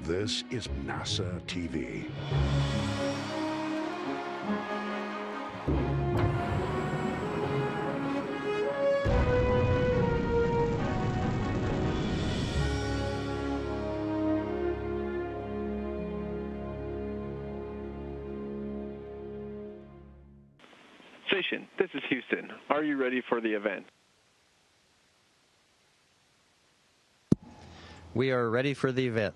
This is NASA TV. Station, this is Houston. Are you ready for the event? We are ready for the event.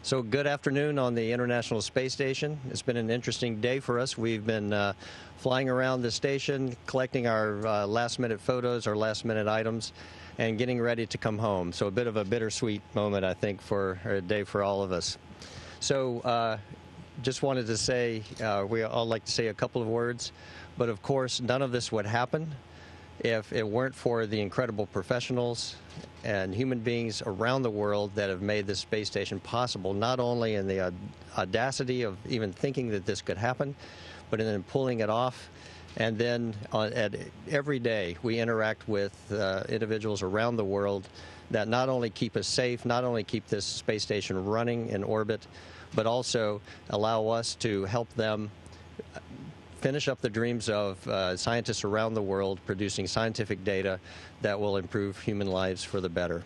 So good afternoon on the International Space Station. It's been an interesting day for us. We've been flying around the station, collecting our last-minute photos, our last-minute items, and getting ready to come home. So a bit of a bittersweet moment, I think, for a day for all of us. So just wanted to say, we all like to say a couple of words, but of course none of this would happen if it weren't for the incredible professionals and human beings around the world that have made this space station possible, not only in the audacity of even thinking that this could happen, but in pulling it off. And then every day we interact with individuals around the world that not only keep us safe, not only keep this space station running in orbit, but also allow us to help them finish up the dreams of scientists around the world producing scientific data that will improve human lives for the better.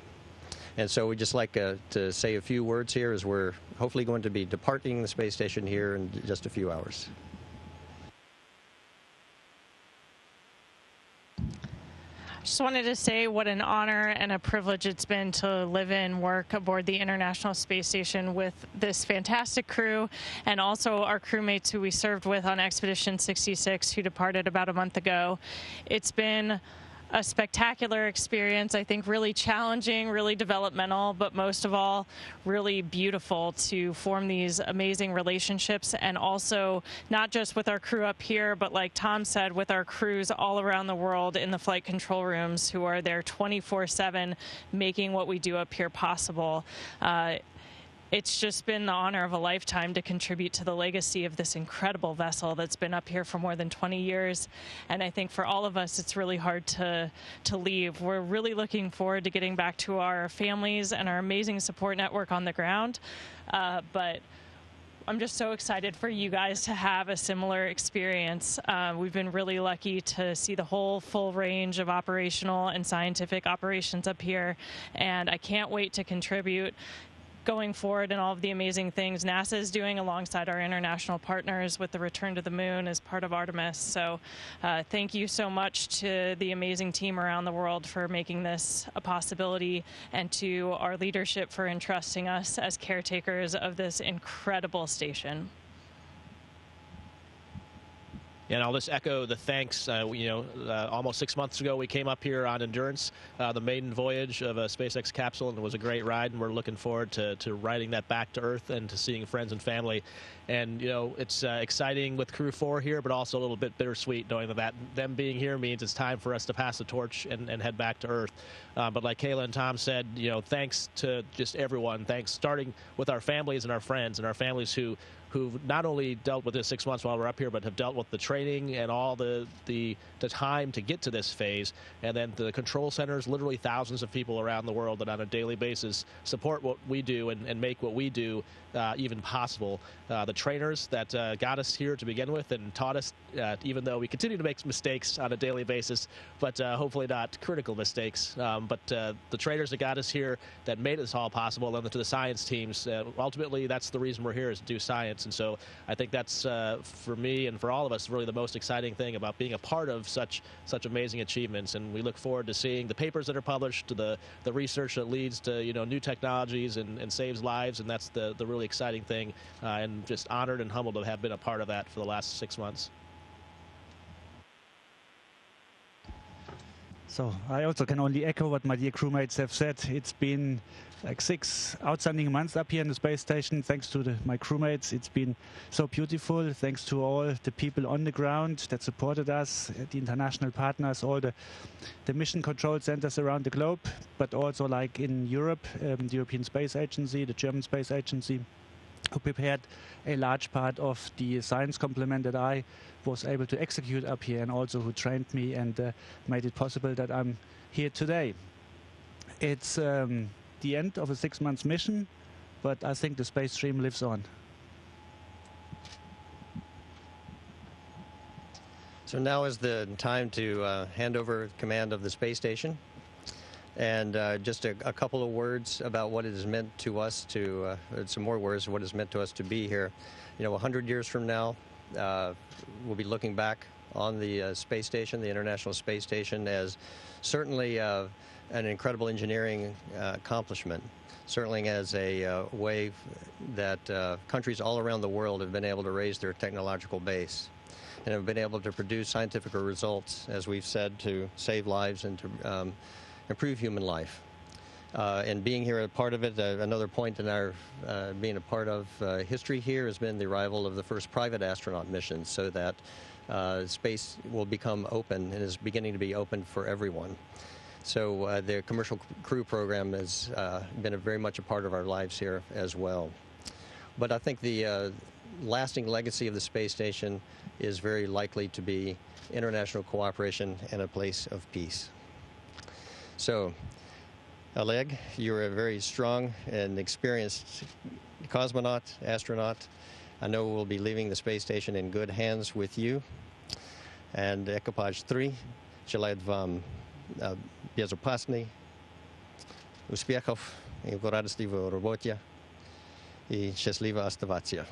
And so we'd just like to say a few words here as we're hopefully going to be departing the space station here in just a few hours. Just wanted to say what an honor and a privilege it's been to live and work aboard the International Space Station with this fantastic crew, and also our crewmates who we served with on Expedition 66, who departed about a month ago. It's been a spectacular experience, I think really challenging, really developmental, but most of all, really beautiful to form these amazing relationships, and also not just with our crew up here, but like Tom said, with our crews all around the world in the flight control rooms who are there 24/7 making what we do up here possible. It's just been the honor of a lifetime to contribute to the legacy of this incredible vessel that's been up here for more than 20 years. And I think for all of us, it's really hard to leave. We're really looking forward to getting back to our families and our amazing support network on the ground. But I'm just so excited for you guys to have a similar experience. We've been really lucky to see the whole full range of operational and scientific operations up here. And I can't wait to contribute going forward and all of the amazing things NASA is doing alongside our international partners with the return to the moon as part of Artemis. So thank you so much to the amazing team around the world for making this a possibility, and to our leadership for entrusting us as caretakers of this incredible station. And I'll just echo the thanks. Almost 6 months ago, we came up here on Endurance, the maiden voyage of a SpaceX capsule, and it was a great ride. And we're looking forward to riding that back to Earth and to seeing friends and family. And, it's exciting with Crew 4 here, but also a little bit bittersweet knowing that them being here means it's time for us to pass the torch and head back to Earth. But like Kayla and Tom said, thanks to just everyone. Thanks, starting with our families and our friends, and our families who've not only dealt with this 6 months while we're up here, but have dealt with the training and all the time to get to this phase. And then the control centers, literally thousands of people around the world that on a daily basis support what we do and make what we do even possible. The trainers that got us here to begin with and taught us, even though we continue to make mistakes on a daily basis, but hopefully not critical mistakes. But the trainers that got us here, that made this all possible, and to the science teams, ultimately that's the reason we're here, is to do science. And so I think that's, for me and for all of us, really the most exciting thing about being a part of such amazing achievements. And we look forward to seeing the papers that are published, to the research that leads to new technologies and saves lives. And that's the really exciting thing, and just honored and humbled to have been a part of that for the last 6 months. So I also can only echo what my dear crewmates have said. It's been like 6 outstanding months up here in the space station. Thanks to my crewmates, it's been so beautiful. Thanks to all the people on the ground that supported us, the international partners, all the mission control centers around the globe, but also like in Europe, the European Space Agency, the German Space Agency, who prepared a large part of the science complement that I was able to execute up here, and also who trained me and made it possible that I'm here today. It's the end of a 6-month mission, but I think the space dream lives on. So now is the time to hand over command of the space station. And just a couple of words about what it has meant to us to, some more words, what it has meant to us to be here. 100 years from now, we'll be looking back on the space station, the International Space Station, as certainly an incredible engineering accomplishment, certainly as a way that countries all around the world have been able to raise their technological base and have been able to produce scientific results, as we've said, to save lives and to improve human life. And being here a part of it, another point in our being a part of history here has been the arrival of the first private astronaut missions, so that space will become open and is beginning to be open for everyone. So the commercial crew program has been very much a part of our lives here as well. But I think the lasting legacy of the space station is very likely to be international cooperation and a place of peace. So, Oleg, you're a very strong and experienced cosmonaut, astronaut. I know we'll be leaving the space station in good hands with you. And Ekipage 3 желает вам безопасной, успехов и радости в работе и счастливо оставаться.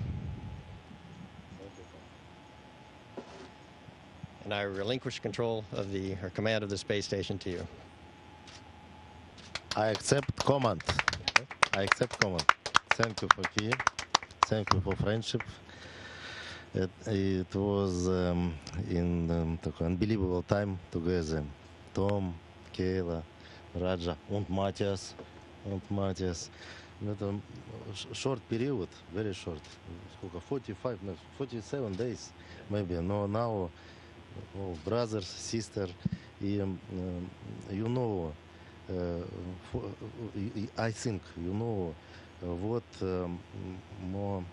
And I relinquish control of or command of the space station to you. I accept command. I accept command. Thank you for here. Thank you for friendship. It was in unbelievable time together. Tom, Kayla, Raja, and Matthias. Это short period, very short. 45, no, 47 days, maybe. No, now, brothers, sister, I think what more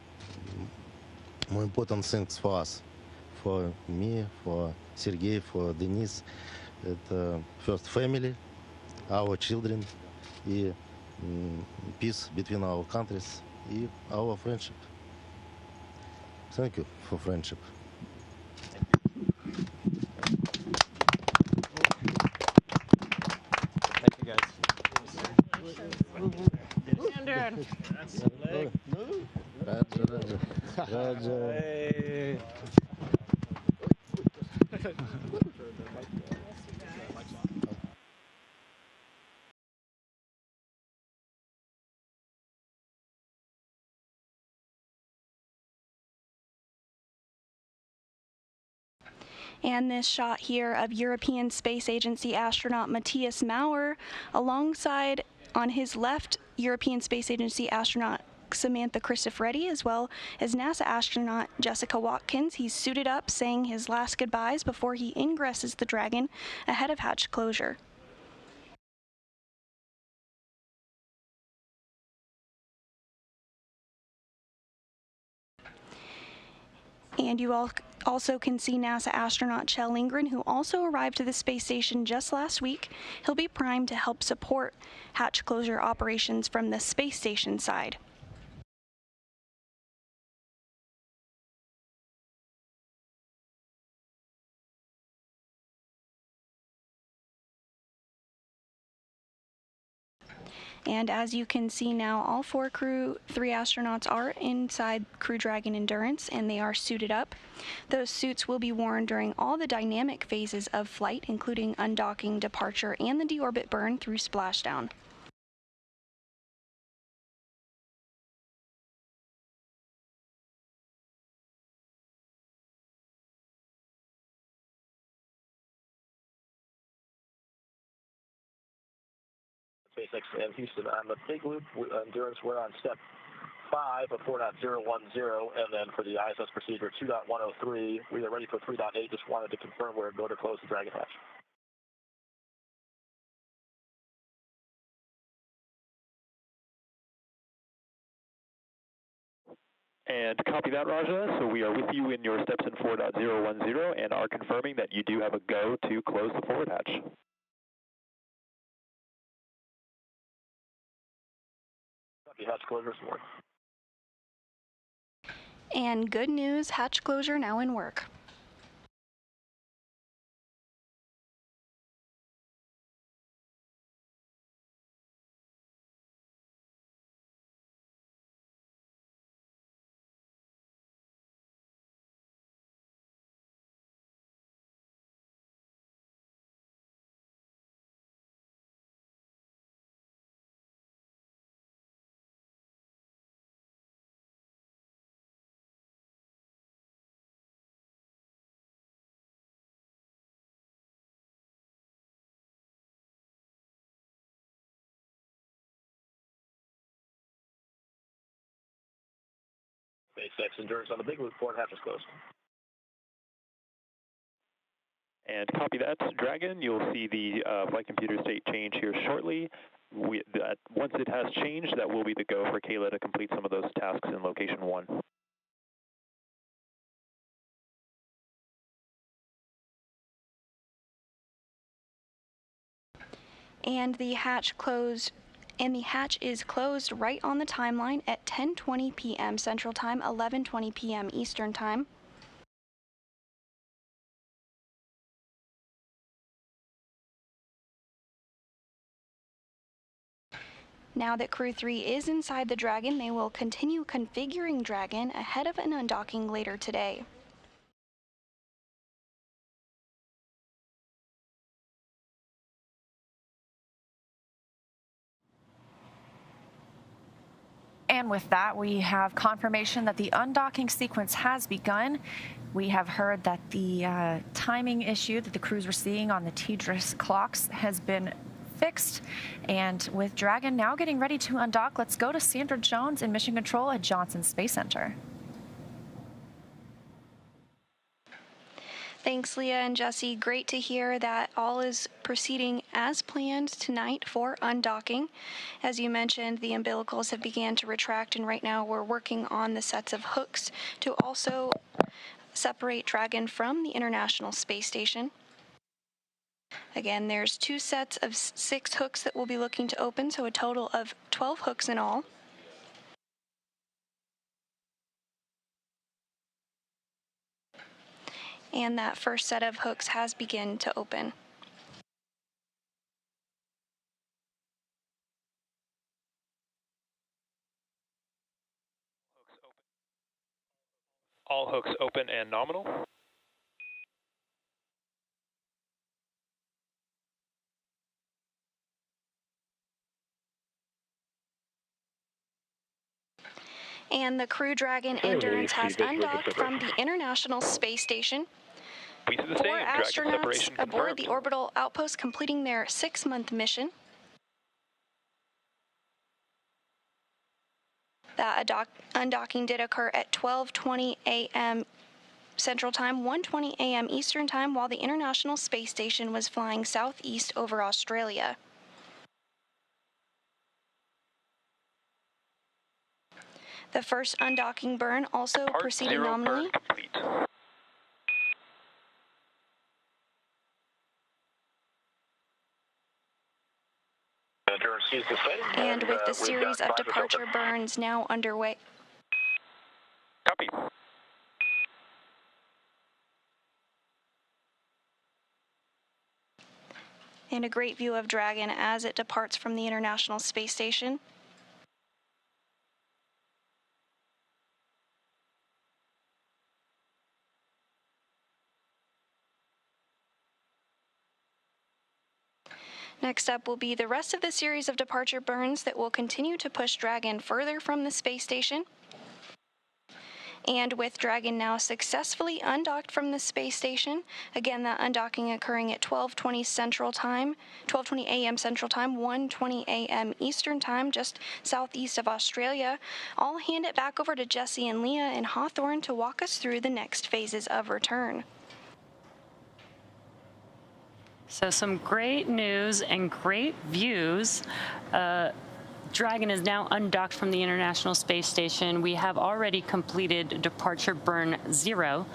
important things for us, for me, for Sergey, for Denis. Это first family, our children, и peace between our countries, и our friendship. Thank you for friendship. Thank you, guys. Raja. Hey. And this shot here of European Space Agency astronaut Matthias Maurer alongside, on his left, European Space Agency astronaut Samantha Cristoforetti, as well as NASA astronaut Jessica Watkins. He's suited up, saying his last goodbyes before he ingresses the Dragon ahead of hatch closure. And you all also can see NASA astronaut Kjell Lindgren, who also arrived to the space station just last week. He'll be primed to help support hatch closure operations from the space station side. And as you can see now, all three astronauts are inside Crew Dragon Endurance, and they are suited up. Those suits will be worn during all the dynamic phases of flight, including undocking, departure, and the deorbit burn through splashdown. SpaceX and Houston on the big loop Endurance. We're on step 5 of 4.010, and then for the ISS procedure 2.103, we are ready for 3.8. Just wanted to confirm we're go to close the Dragon hatch. And copy that, Raja. So we are with you in your steps in 4.010 and are confirming that you do have a go to close the forward hatch. Copy, hatch closure is work. And good news, hatch closure now in work. SpaceX Endurance on the big loop, port hatch is closed. And copy that, Dragon. You'll see the flight computer state change here shortly. Once it has changed, that will be the go for Kayla to complete some of those tasks in location 1. And the hatch is closed right on the timeline at 10:20 p.m. Central Time, 11:20 p.m. Eastern Time. Now that Crew 3 is inside the Dragon, they will continue configuring Dragon ahead of an undocking later today. And with that, we have confirmation that the undocking sequence has begun. We have heard that the timing issue that the crews were seeing on the TDRS clocks has been fixed. And with Dragon now getting ready to undock, let's go to Sandra Jones in Mission Control at Johnson Space Center. Thanks, Leah and Jesse. Great to hear that all is proceeding as planned tonight for undocking. As you mentioned, the umbilicals have began to retract, and right now we're working on the sets of hooks to also separate Dragon from the International Space Station. Again, there's 2 sets of 6 hooks that we'll be looking to open, so a total of 12 hooks in all. And that first set of hooks has begun to open. All hooks open and nominal. And the Crew Dragon Endurance has undocked from the International Space Station. 4 astronauts aboard the orbital outpost completing their 6-month mission. That undocking did occur at 12:20 a.m. Central Time, 1:20 a.m. Eastern Time, while the International Space Station was flying southeast over Australia. The first undocking burn also proceeded nominally. And with the series of departure burns now underway. Copy. And a great view of Dragon as it departs from the International Space Station. Next up will be the rest of the series of departure burns that will continue to push Dragon further from the space station. And with Dragon now successfully undocked from the space station, again that undocking occurring at 12:20 Central Time, 12:20 a.m. Central Time, 1:20 a.m. Eastern Time, just southeast of Australia, I'll hand it back over to Jesse and Leah in Hawthorne to walk us through the next phases of return. So some great news and great views. Dragon is now undocked from the International Space Station. We have already completed departure burn 0.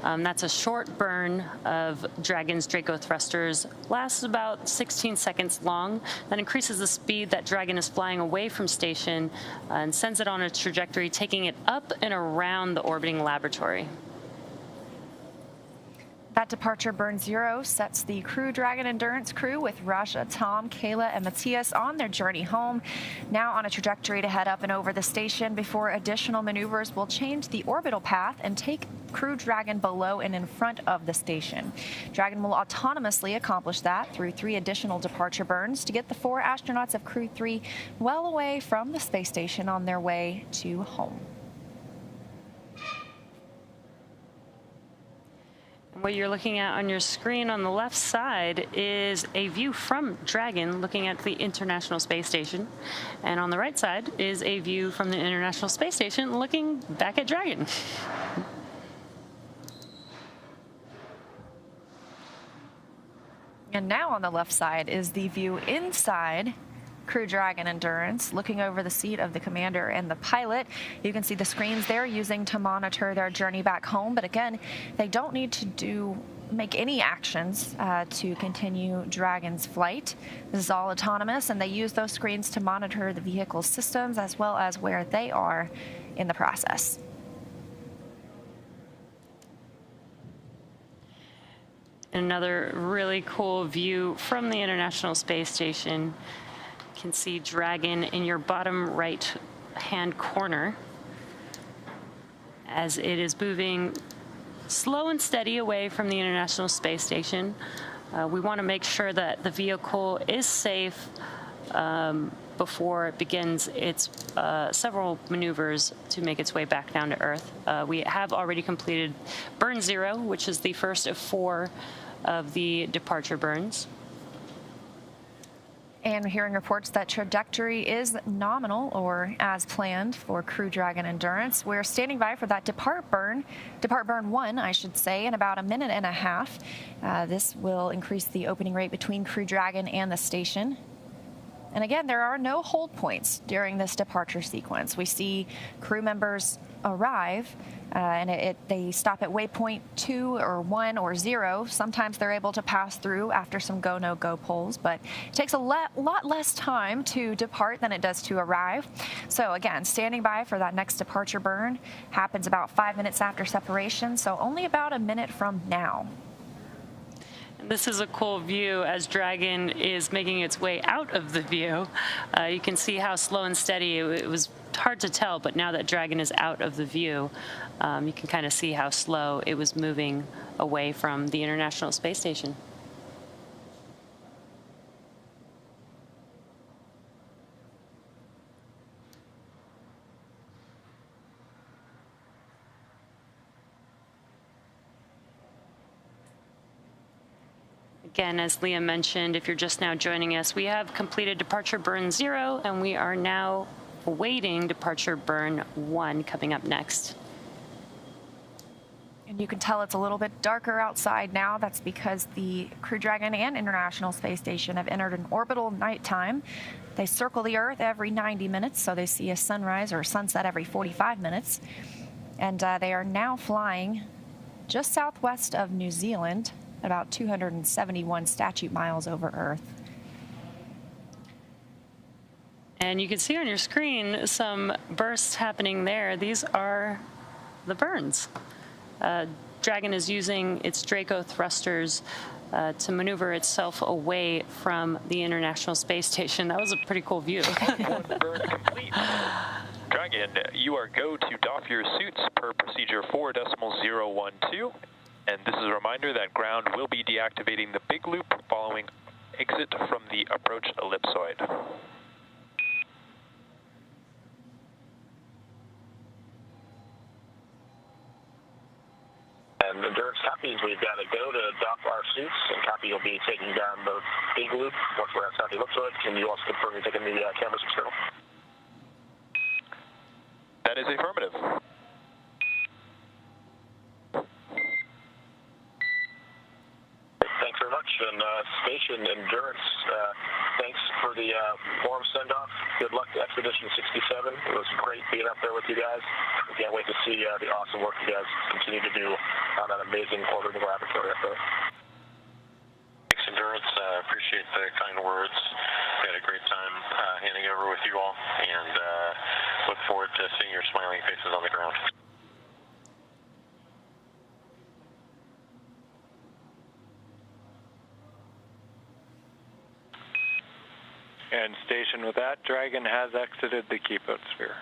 That's a short burn of Dragon's Draco thrusters, lasts about 16 seconds long. That increases the speed that Dragon is flying away from station and sends it on a trajectory, taking it up and around the orbiting laboratory. That departure burn 0 sets the Crew Dragon Endurance crew with Raja, Tom, Kayla, and Matthias on their journey home, now on a trajectory to head up and over the station before additional maneuvers will change the orbital path and take Crew Dragon below and in front of the station. Dragon will autonomously accomplish that through 3 additional departure burns to get the 4 astronauts of Crew 3 well away from the space station on their way to home. What you're looking at on your screen on the left side is a view from Dragon looking at the International Space Station. And on the right side is a view from the International Space Station looking back at Dragon. And now on the left side is the view inside Crew Dragon Endurance, looking over the seat of the commander and the pilot. You can see the screens they're using to monitor their journey back home, but again, they don't need to make any actions to continue Dragon's flight. This is all autonomous, and they use those screens to monitor the vehicle's systems as well as where they are in the process. Another really cool view from the International Space Station. You can see Dragon in your bottom right hand corner as it is moving slow and steady away from the International Space Station. We want to make sure that the vehicle is safe before it begins its several maneuvers to make its way back down to Earth. We have already completed burn 0, which is the first of 4 of the departure burns. And we're hearing reports that trajectory is nominal or as planned for Crew Dragon Endurance. We're standing by for that depart burn 1, I should say, in about a minute and a half. This will increase the opening rate between Crew Dragon and the station. And again, there are no hold points during this departure sequence. We see crew members arrive and they stop at waypoint 2 or 1 or 0. Sometimes they're able to pass through after some go, no go polls, but it takes a lot less time to depart than it does to arrive. So again, standing by for that next departure burn happens about 5 minutes after separation, so only about a minute from now. This is a cool view as Dragon is making its way out of the view. You can see how slow and steady it was hard to tell, but now that Dragon is out of the view, you can kind of see how slow it was moving away from the International Space Station. Again, as Liam mentioned, if you're just now joining us, we have completed departure burn 0, and we are now awaiting departure burn 1 coming up next. And you can tell it's a little bit darker outside now. That's because the Crew Dragon and International Space Station have entered an orbital nighttime. They circle the Earth every 90 minutes, so they see a sunrise or a sunset every 45 minutes. And they are now flying just southwest of New Zealand, about 271 statute miles over Earth. And you can see on your screen some bursts happening there. These are the burns. Dragon is using its Draco thrusters to maneuver itself away from the International Space Station. That was a pretty cool view. One burn complete. Dragon, you are go to doff your suits per procedure 4.012. And this is a reminder that ground will be deactivating the big loop following exit from the approach ellipsoid. And Endurance copies, we've got to go to dock our suits, and copy you'll be taking down the big loop once we're outside the ellipsoid. Can you also confirm you're taking the cameras external? That is affirmative. Thanks very much, and Station Endurance. Thanks for the warm send-off. Good luck to Expedition 67. It was great being up there with you guys. We can't wait to see the awesome work you guys continue to do on that amazing orbiting laboratory up there. Thanks, Endurance. Appreciate the kind words. We had a great time handing over with you all, and look forward to seeing your smiling faces on the ground. And station with that, Dragon has exited the keep-out sphere.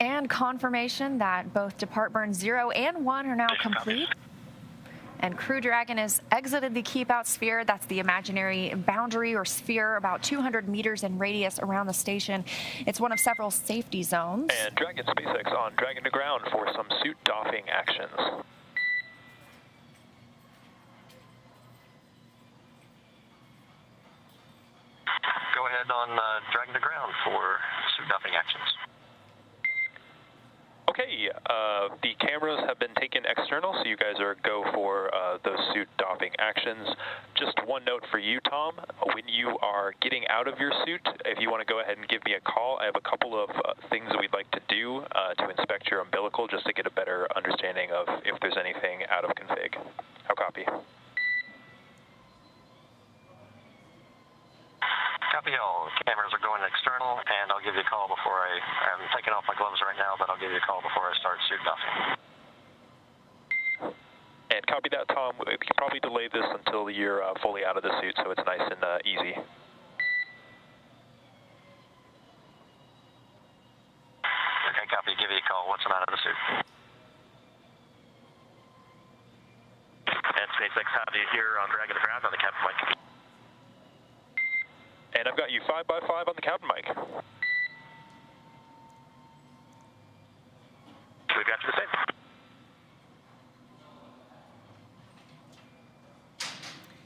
And confirmation that both depart burn 0 and 1 are now complete. And Crew Dragon has exited the keep-out sphere. That's the imaginary boundary or sphere about 200 meters in radius around the station. It's one of several safety zones. And Dragon SpaceX on Dragon to ground for some suit doffing actions. Go ahead on Dragon to ground for suit doffing actions. Okay, the cameras have been taken external, so you guys are go for those suit doffing actions. Just one note for you, Tom. When you are getting out of your suit, if you want to go ahead and give me a call, I have a couple of things that we'd like to do to inspect your umbilical, just to get a better understanding of if there's anything out of config. How copy? Copy all. Cameras are going external, and I'll give you a call before I'm taking off my gloves right now, but I'll give you a call before I start suit doffing. And copy that, Tom. We can probably delay this until you're fully out of the suit, so it's nice and easy. Okay, copy. Give you a call once I'm out of the suit. And SpaceX, how do you hear on Dragon to ground on the captain mic? And I've got you 5x5 on the captain mic. We've got you the same.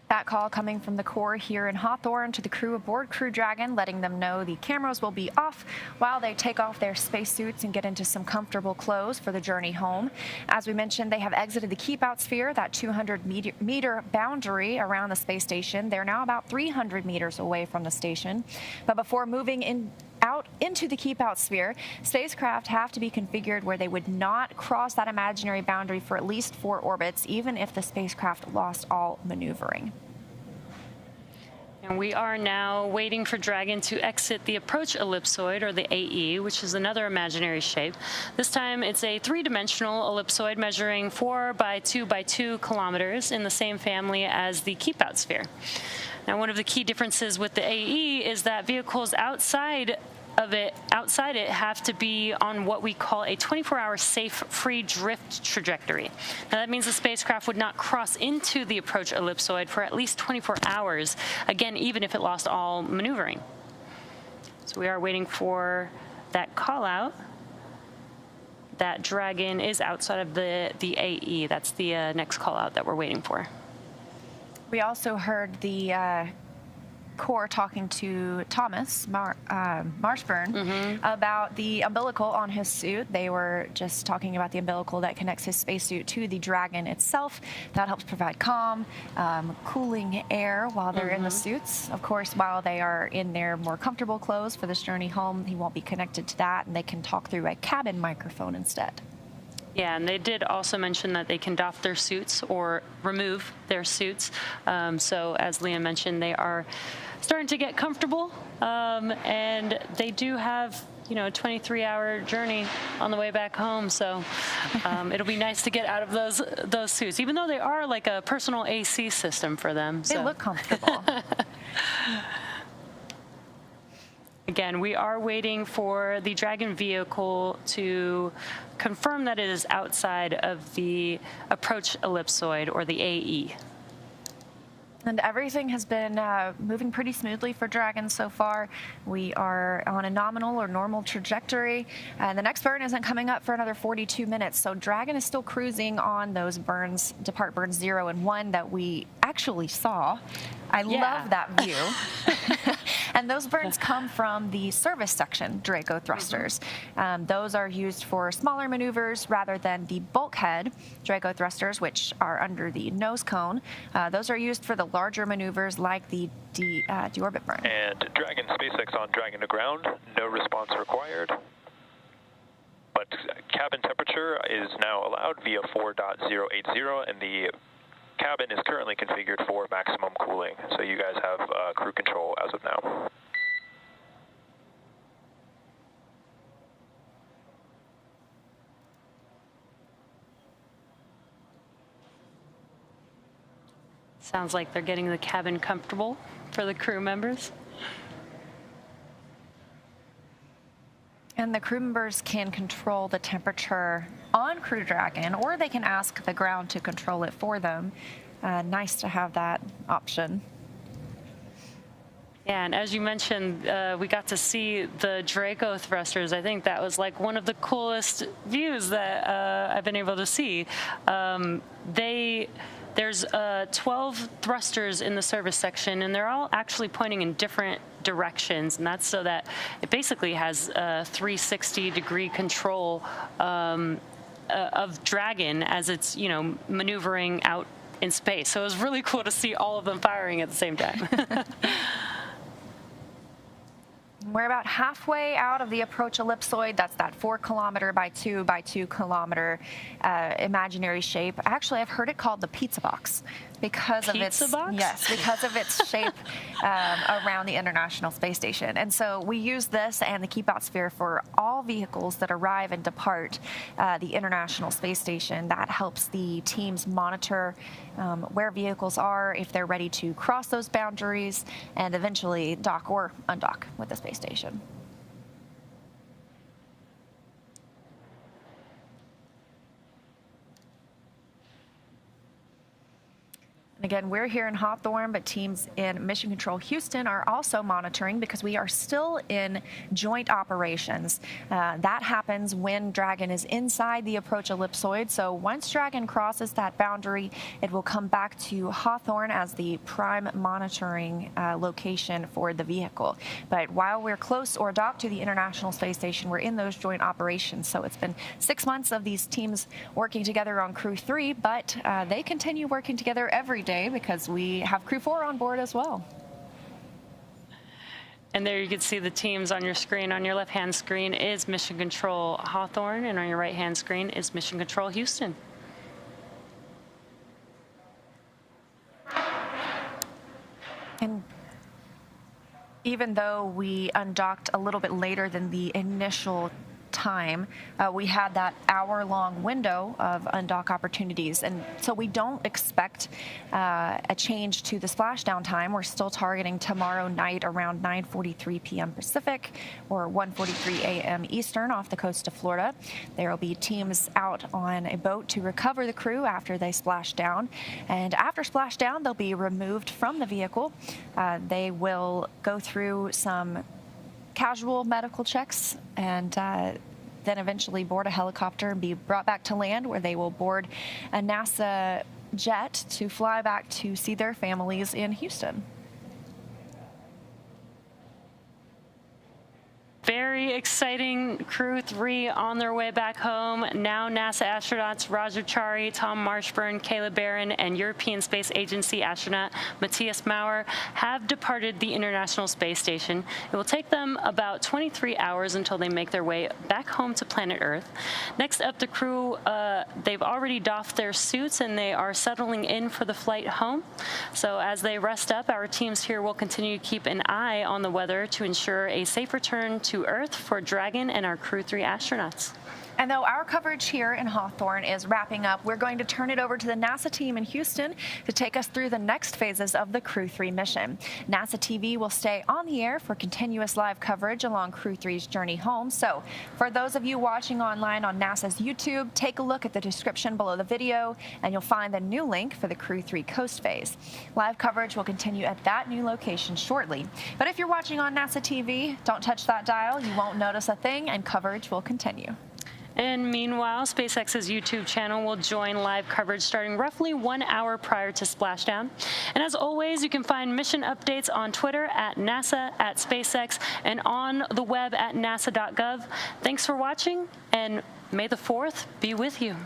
That call coming from the Corps here in Hawthorne to the crew aboard Crew Dragon, letting them know the cameras will be off while they take off their spacesuits and get into some comfortable clothes for the journey home. As we mentioned, they have exited the keep-out sphere, that 200-meter boundary around the space station. They're now about 300 meters away from the station. But before moving out into the keep-out sphere, spacecraft have to be configured where they would not cross that imaginary boundary for at least 4 orbits, even if the spacecraft lost all maneuvering. And we are now waiting for Dragon to exit the approach ellipsoid, or the AE, which is another imaginary shape. This time it's a 3-dimensional ellipsoid measuring 4 by 2 by 2 kilometers in the same family as the keep-out sphere. Now, one of the key differences with the AE is that vehicles outside it have to be on what we call a 24-hour safe free drift trajectory. Now, that means the spacecraft would not cross into the approach ellipsoid for at least 24 hours, again, even if it lost all maneuvering. So we are waiting for that call out. That Dragon is outside of the AE. That's the next call out that we're waiting for. We also heard the Corps talking to Thomas Marshburn about the umbilical on his suit. They were just talking about the umbilical that connects his spacesuit to the Dragon itself. That helps provide calm, cooling air while they're in the suits. Of course, while they are in their more comfortable clothes for this journey home, he won't be connected to that, and they can talk through a cabin microphone instead. Yeah, and they did also mention that they can doff their suits or remove their suits. So as Liam mentioned, they are starting to get comfortable, and they do have, you know, a 23-hour journey on the way back home. So it'll be nice to get out of those suits, even though they are like a personal AC system for them. They look comfortable. Again, we are waiting for the Dragon vehicle to confirm that it is outside of the approach ellipsoid, or the AE. And everything has been moving pretty smoothly for Dragon so far. We are on a nominal or normal trajectory, and the next burn isn't coming up for another 42 minutes. So Dragon is still cruising on those burns, depart burns 0 and 1 that we actually saw. I love that view. And those burns come from the service section Draco thrusters. Those are used for smaller maneuvers rather than the bulkhead Draco thrusters, which are under the nose cone. Those are used for the larger maneuvers like the deorbit burn. And Dragon SpaceX on Dragon to ground, no response required. But cabin temperature is now allowed via 4.080, and the cabin is currently configured for maximum cooling, so you guys have crew control as of now. Sounds like they're getting the cabin comfortable for the crew members. And the crew members can control the temperature on Crew Dragon, or they can ask the ground to control it for them. Nice to have that option. Yeah, and as you mentioned, we got to see the Draco thrusters. I think that was like one of the coolest views that I've been able to see. There's 12 thrusters in the service section, and they're all actually pointing in different directions, and that's so that it basically has 360-degree control of Dragon as it's, maneuvering out in space. So it was really cool to see all of them firing at the same time. We're about halfway out of the approach ellipsoid. That's that 4 kilometer by 2 by 2 kilometer imaginary shape. Actually, I've heard it called the pizza box because of its shape around the International Space Station. And so we use this and the keep out sphere for all vehicles that arrive and depart the International Space Station. That helps the teams monitor where vehicles are, if they're ready to cross those boundaries, and eventually dock or undock with the space station. And again, we're here in Hawthorne, but teams in Mission Control Houston are also monitoring because we are still in joint operations. That happens when Dragon is inside the approach ellipsoid. So once Dragon crosses that boundary, it will come back to Hawthorne as the prime monitoring location for the vehicle. But while we're close or docked to the International Space Station, we're in those joint operations. So it's been 6 months of these teams working together on Crew 3, but they continue working together every day because we have Crew 4 on board as well. And there you can see the teams on your screen. On your left-hand screen is Mission Control Hawthorne, and on your right-hand screen is Mission Control Houston. And even though we undocked a little bit later than the initial time, we had that hour-long window of undock opportunities, and so we don't expect a change to the splashdown time. We're still targeting tomorrow night around 9:43 p.m. Pacific or 1:43 a.m. Eastern off the coast of Florida. There will be teams out on a boat to recover the crew after they splash down, and after splashdown they'll be removed from the vehicle. They will go through some casual medical checks and then eventually board a helicopter and be brought back to land, where they will board a NASA jet to fly back to see their families in Houston. Very exciting. Crew 3 on their way back home. Now NASA astronauts Raja Chari, Tom Marshburn, Kayla Barron, and European Space Agency astronaut Matthias Maurer have departed the International Space Station. It will take them about 23 hours until they make their way back home to planet Earth. Next up, the crew, they've already doffed their suits and they are settling in for the flight home. So as they rest up, our teams here will continue to keep an eye on the weather to ensure a safe return to Earth for Dragon and our Crew 3 astronauts. And though our coverage here in Hawthorne is wrapping up, we're going to turn it over to the NASA team in Houston to take us through the next phases of the Crew 3 mission. NASA TV will stay on the air for continuous live coverage along Crew 3's journey home. So for those of you watching online on NASA's YouTube, take a look at the description below the video, and you'll find the new link for the Crew 3 coast phase. Live coverage will continue at that new location shortly. But if you're watching on NASA TV, don't touch that dial. You won't notice a thing, and coverage will continue. And meanwhile, SpaceX's YouTube channel will join live coverage starting roughly 1 hour prior to splashdown. And as always, you can find mission updates on Twitter at NASA, at SpaceX, and on the web at nasa.gov. Thanks for watching, and may the 4th be with you.